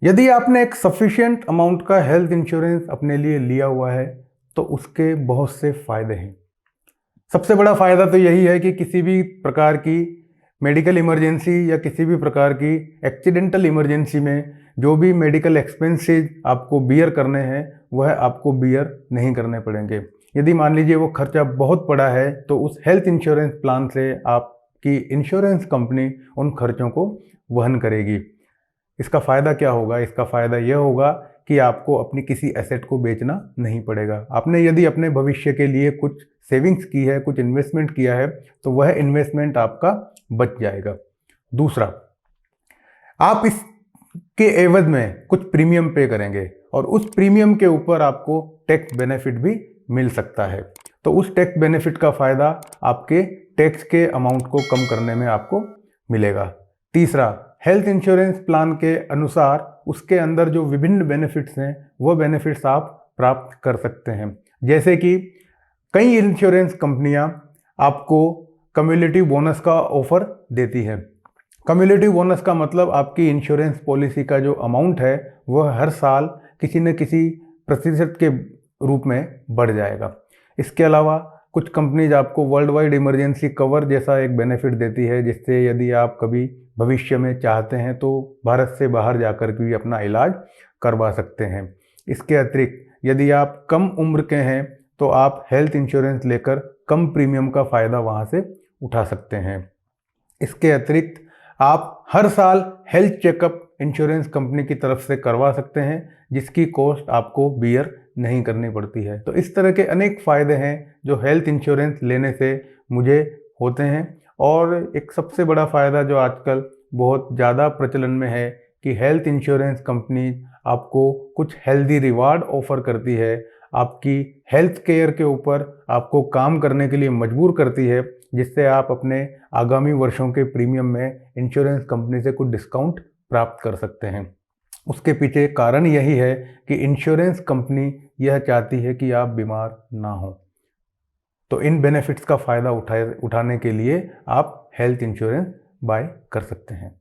यदि आपने एक सफिशिएंट अमाउंट का हेल्थ इंश्योरेंस अपने लिए लिया हुआ है तो उसके बहुत से फायदे हैं। सबसे बड़ा फायदा तो यही है कि किसी भी प्रकार की मेडिकल इमरजेंसी या किसी भी प्रकार की एक्सीडेंटल इमरजेंसी में जो भी मेडिकल एक्सपेंसेस आपको बियर करने हैं वह आपको बियर नहीं करने पड़ेंगे। यदि मान लीजिए वो खर्चा बहुत बड़ा है तो उस हेल्थ इंश्योरेंस प्लान से आपकी इंश्योरेंस कंपनी उन खर्चों को वहन करेगी। इसका फ़ायदा क्या होगा? इसका फ़ायदा यह होगा कि आपको अपनी किसी एसेट को बेचना नहीं पड़ेगा। आपने यदि अपने भविष्य के लिए कुछ सेविंग्स की है, कुछ इन्वेस्टमेंट किया है, तो वह इन्वेस्टमेंट आपका बच जाएगा। दूसरा, आप इसके एवज में कुछ प्रीमियम पे करेंगे और उस प्रीमियम के ऊपर आपको टैक्स बेनिफिट भी मिल सकता है। तो उस टैक्स बेनिफिट का फ़ायदा आपके टैक्स के अमाउंट को कम करने में आपको मिलेगा। तीसरा, हेल्थ इंश्योरेंस प्लान के अनुसार उसके अंदर जो विभिन्न बेनिफिट्स हैं वह बेनिफिट्स आप प्राप्त कर सकते हैं। जैसे कि कई इंश्योरेंस कंपनियां आपको कम्युलेटिव बोनस का ऑफर देती है। कम्युलेटिव बोनस का मतलब आपकी इंश्योरेंस पॉलिसी का जो अमाउंट है वह हर साल किसी न किसी प्रतिशत के रूप में बढ़ जाएगा। इसके अलावा कुछ कंपनीज आपको वर्ल्ड वाइड इमरजेंसी कवर जैसा एक बेनिफिट देती है, जिससे यदि आप कभी भविष्य में चाहते हैं तो भारत से बाहर जाकर भी अपना इलाज करवा सकते हैं। इसके अतिरिक्त यदि आप कम उम्र के हैं तो आप हेल्थ इंश्योरेंस लेकर कम प्रीमियम का फ़ायदा वहाँ से उठा सकते हैं। इसके अतिरिक्त आप हर साल हेल्थ चेकअप इंश्योरेंस कंपनी की तरफ से करवा सकते हैं, जिसकी कॉस्ट आपको बियर नहीं करनी पड़ती है। तो इस तरह के अनेक फ़ायदे हैं जो हेल्थ इंश्योरेंस लेने से मुझे होते हैं। और एक सबसे बड़ा फ़ायदा जो आजकल बहुत ज़्यादा प्रचलन में है कि हेल्थ इंश्योरेंस कंपनी आपको कुछ हेल्दी रिवार्ड ऑफ़र करती है, आपकी हेल्थ केयर के ऊपर आपको काम करने के लिए मजबूर करती है, जिससे आप अपने आगामी वर्षों के प्रीमियम में इंश्योरेंस कंपनी से कुछ डिस्काउंट प्राप्त कर सकते हैं। उसके पीछे कारण यही है कि इंश्योरेंस कंपनी यह चाहती है कि आप बीमार ना हो। तो इन बेनिफिट्स का फ़ायदा उठाने के लिए आप हेल्थ इंश्योरेंस बाय कर सकते हैं।